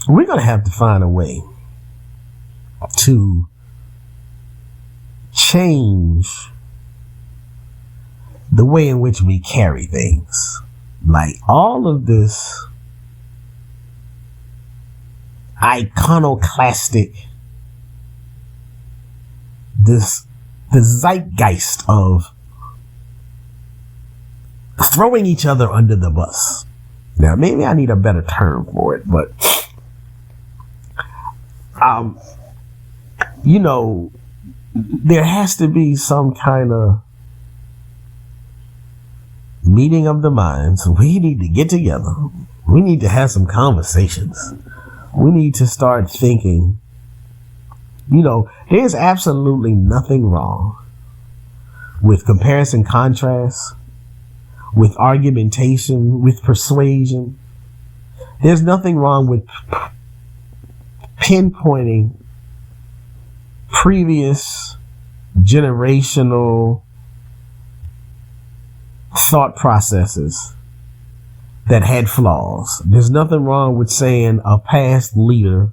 we're going to have to find a way to change the way in which we carry things. Like all of this iconoclastic, the zeitgeist of throwing each other under the bus. Now, maybe I need a better term for it, but there has to be some kind of meeting of the minds. We need to get together. We need to have some conversations. We need to start thinking. There's absolutely nothing wrong with comparison contrast, with argumentation, with persuasion. There's nothing wrong with pinpointing previous generational thought processes that had flaws. There's nothing wrong with saying a past leader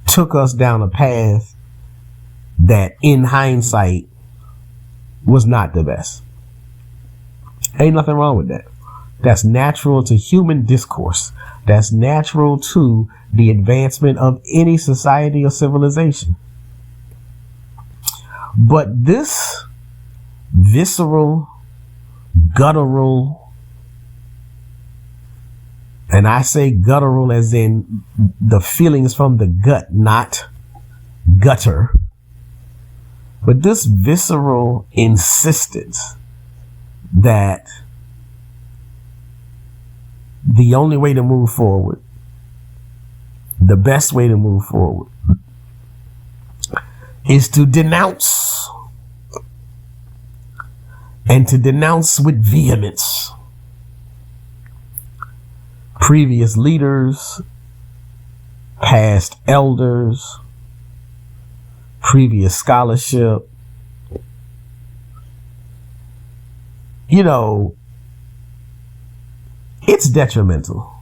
took us down a path that in hindsight was not the best. Ain't nothing wrong with that. That's natural to human discourse. That's natural to the advancement of any society or civilization. But this visceral, guttural, and I say guttural as in the feelings from the gut, not gutter. But this visceral insistence that the only way to move forward, the best way to move forward, is to denounce, and to denounce with vehemence, previous leaders, past elders, previous scholarship. It's detrimental.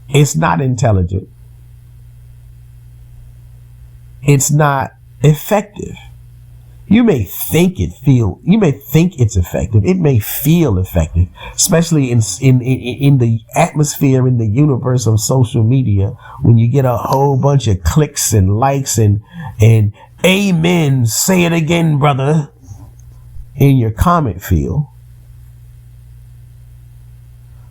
It's not intelligent. It's not effective. You may think it's effective. It may feel effective, especially in the atmosphere, in the universe of social media, when you get a whole bunch of clicks and likes and amen, say it again, brother, in your comment field.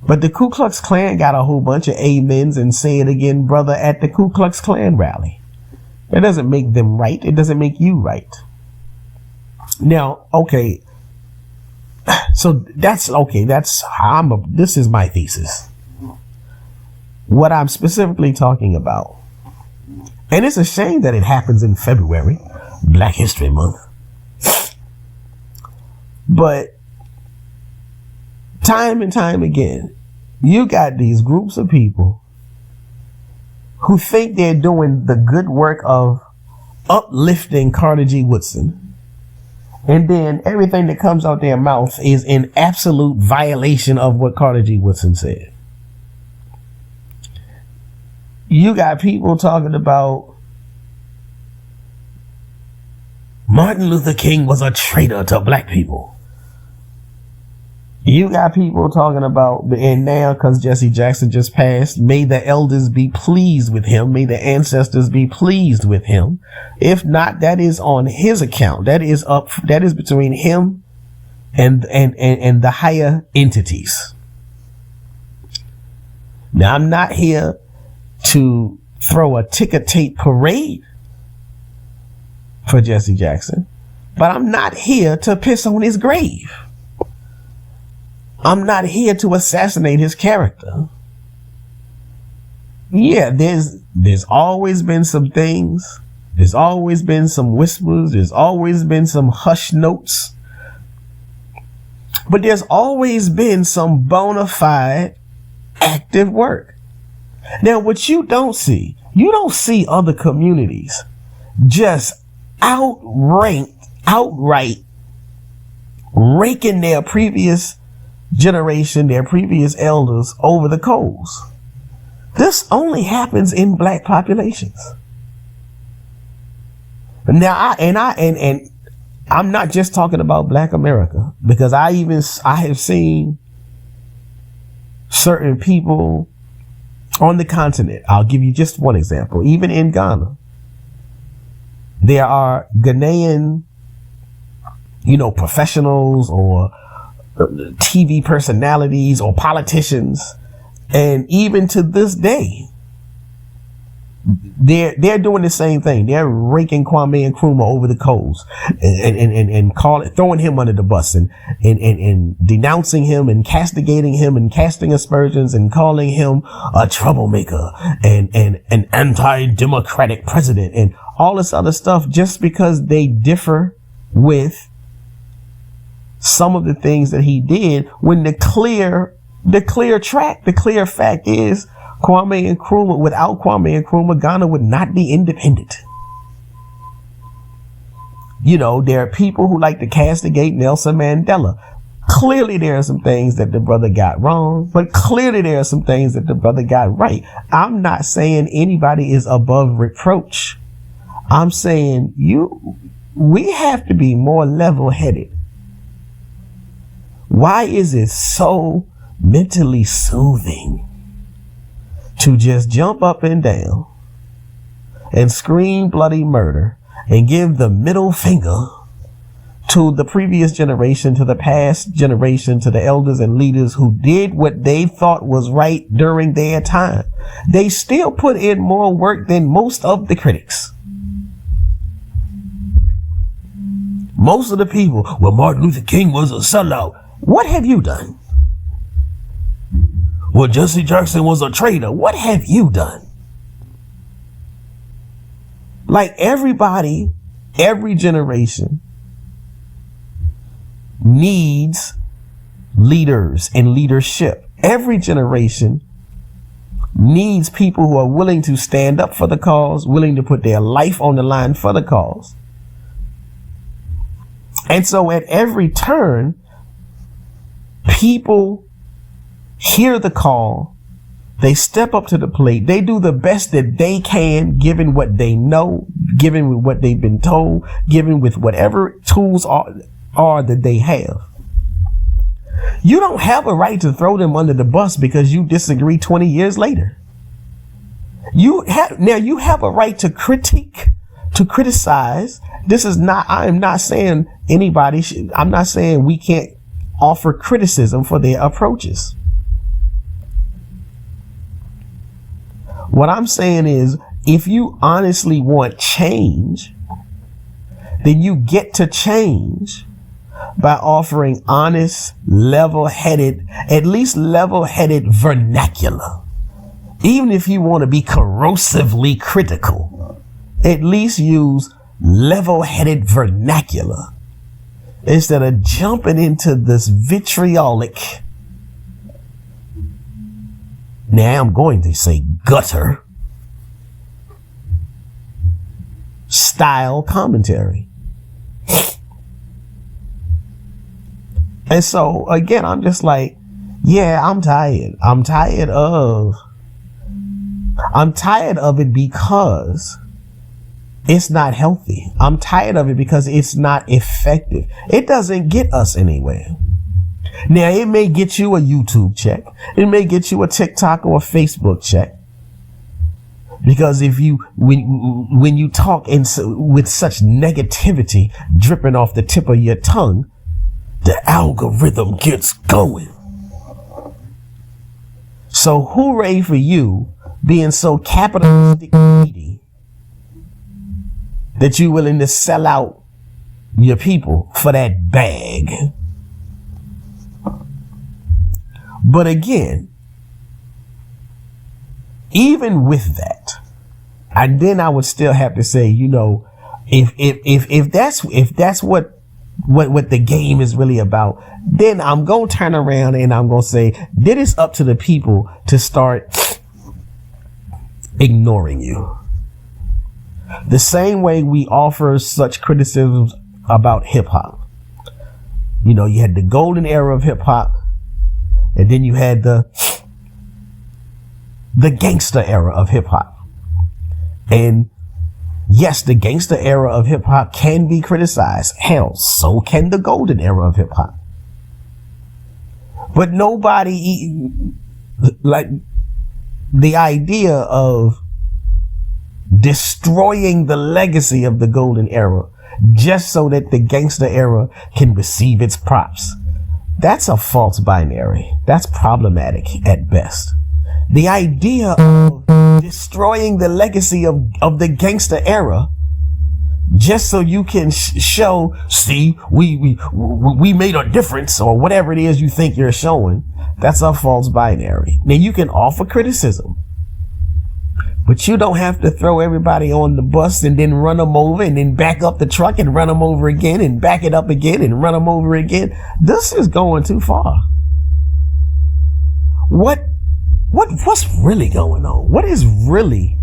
But the Ku Klux Klan got a whole bunch of amens and say it again, brother, at the Ku Klux Klan rally. That doesn't make them right. It doesn't make you right. Now, okay. So this is my thesis. What I'm specifically talking about, and it's a shame that it happens in February, Black History Month. But time and time again, you got these groups of people who think they're doing the good work of uplifting Carter G. Woodson, and then everything that comes out their mouth is in absolute violation of what Carter G. Woodson said. You got people talking about Martin Luther King was a traitor to black people. You got people talking about, and now because Jesse Jackson just passed, may the elders be pleased with him. May the ancestors be pleased with him. If not, that is on his account. That is between him and the higher entities. Now, I'm not here to throw a ticker tape parade for Jesse Jackson, but I'm not here to piss on his grave. I'm not here to assassinate his character. Yeah, there's always been some things. There's always been some whispers. There's always been some hush notes. But there's always been some bona fide active work. Now, what you don't see other communities just outright raking their previous generation, their previous elders, over the coals. This only happens in black populations. Now, I'm not just talking about Black America, because I have seen certain people on the continent. I'll give you just one example. Even in Ghana, there are Ghanaian, professionals or TV personalities or politicians, and even to this day, they're doing the same thing. They're raking Kwame Nkrumah over the coals and throwing him under the bus and denouncing him and castigating him and casting aspersions and calling him a troublemaker and an anti-democratic president and all this other stuff, just because they differ with some of the things that he did, when the clear fact is, Kwame Nkrumah, without Kwame Nkrumah, Ghana would not be independent. There are people who like to castigate Nelson Mandela. Clearly there are some things that the brother got wrong, but clearly there are some things that the brother got right. I'm not saying anybody is above reproach. I'm saying we have to be more level-headed. Why is it so mentally soothing to just jump up and down and scream bloody murder and give the middle finger to the previous generation, to the past generation, to the elders and leaders who did what they thought was right during their time? They still put in more work than most of the critics. Most of the people, well, Martin Luther King was a sellout. What have you done? Well, Jesse Jackson was a traitor. What have you done? Like everybody, every generation needs leaders and leadership. Every generation needs people who are willing to stand up for the cause, willing to put their life on the line for the cause. And so at every turn, people hear the call, they step up to the plate, they do the best that they can, given what they know, given what they've been told, given with whatever tools are that they have. You don't have a right to throw them under the bus because you disagree 20 years later. You have a right to critique, to criticize. I'm not saying I'm not saying we can't offer criticism for their approaches. What I'm saying is, if you honestly want change, then you get to change by offering honest, level-headed, at least level-headed vernacular. Even if you want to be corrosively critical, at least use level-headed vernacular instead of jumping into this vitriolic, now I'm going to say gutter style commentary. And so again, I'm just like, yeah, I'm tired. I'm tired of it because it's not healthy. I'm tired of it because it's not effective. It doesn't get us anywhere. Now, it may get you a YouTube check. It may get you a TikTok or a Facebook check. Because when you talk with such negativity dripping off the tip of your tongue, the algorithm gets going. So hooray for you being so capitalistic greedy that you're willing to sell out your people for that bag. But again, even with that, and then I would still have to say, if that's what the game is really about, then I'm going to turn around and I'm going to say, then it's up to the people to start ignoring you. The same way we offer such criticisms about hip hop. You had the golden era of hip hop And then you had the gangster era of hip hop. And yes, the gangster era of hip hop can be criticized. Hell, so can the golden era of hip hop. But nobody, like, the idea of destroying the legacy of the golden era just so that the gangster era can receive its props. That's a false binary. That's problematic at best. The idea of destroying the legacy of the gangster era just so you can show, see, we made a difference, or whatever it is you think you're showing, that's a false binary. Now, you can offer criticism, but you don't have to throw everybody on the bus and then run them over and then back up the truck and run them over again and back it up again and run them over again. This is going too far. What's really going on? What is really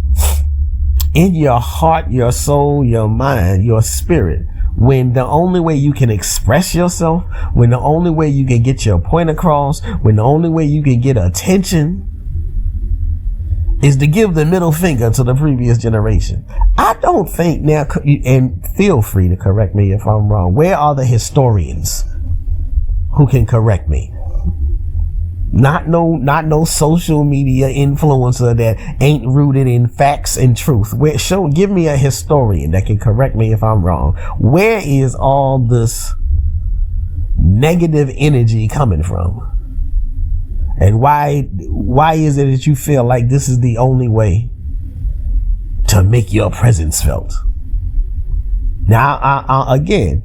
in your heart, your soul, your mind, your spirit, when the only way you can express yourself, when the only way you can get your point across, when the only way you can get attention is to give the middle finger to the previous generation? I don't think now, and feel free to correct me if I'm wrong, where are the historians who can correct me? Not no social media influencer that ain't rooted in facts and truth. Give me a historian that can correct me if I'm wrong. Where is all this negative energy coming from? And why is it that you feel like this is the only way to make your presence felt? Now, again,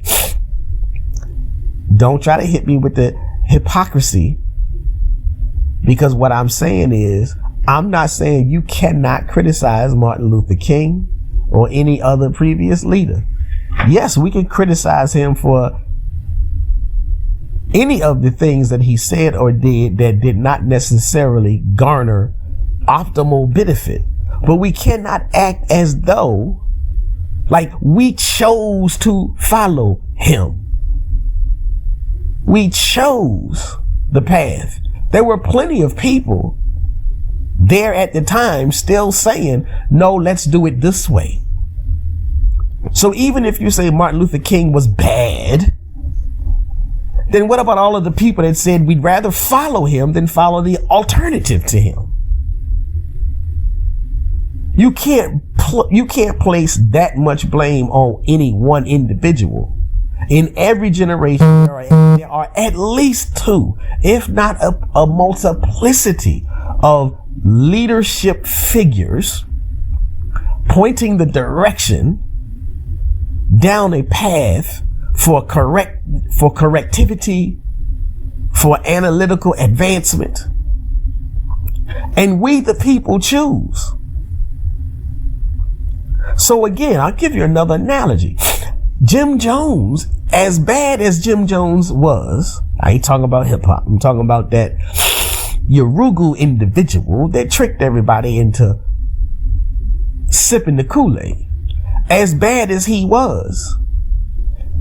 don't try to hit me with the hypocrisy. Because what I'm saying is, I'm not saying you cannot criticize Martin Luther King or any other previous leader. Yes, we can criticize him for any of the things that he said or did that did not necessarily garner optimal benefit. But we cannot act as though, like, we chose to follow him. We chose the path. There were plenty of people there at the time still saying, no, let's do it this way. So even if you say Martin Luther King was bad, then what about all of the people that said we'd rather follow him than follow the alternative to him? You can't place that much blame on any one individual. In every generation, there are at least two, if not a multiplicity of leadership figures pointing the direction down a path for correctivity, for analytical advancement. And we, the people, choose. So again, I'll give you another analogy. Jim Jones, as bad as Jim Jones was, I ain't talking about hip hop. I'm talking about that Urugu individual that tricked everybody into sipping the Kool-Aid. As bad as he was,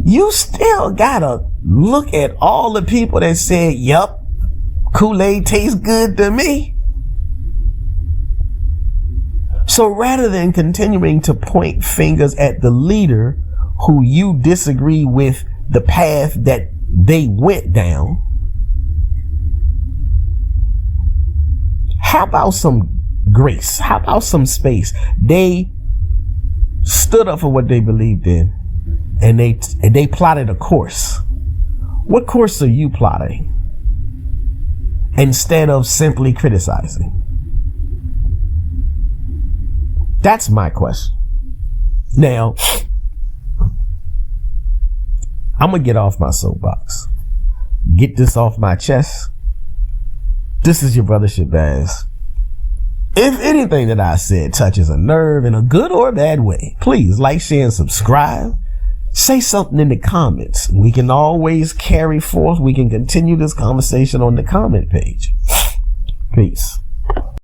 you still gotta look at all the people that said, yup, Kool-Aid tastes good to me. So rather than continuing to point fingers at the leader who you disagree with the path that they went down, how about some grace? How about some space? They stood up for what they believed in, and they plotted a course. What course are you plotting instead of simply criticizing? That's my question. Now, I'm going to get off my soapbox. Get this off my chest. This is your brother Shabazz. If anything that I said touches a nerve in a good or bad way, please like, share, and subscribe. Say something in the comments. We can always carry forth. We can continue this conversation on the comment page. Peace.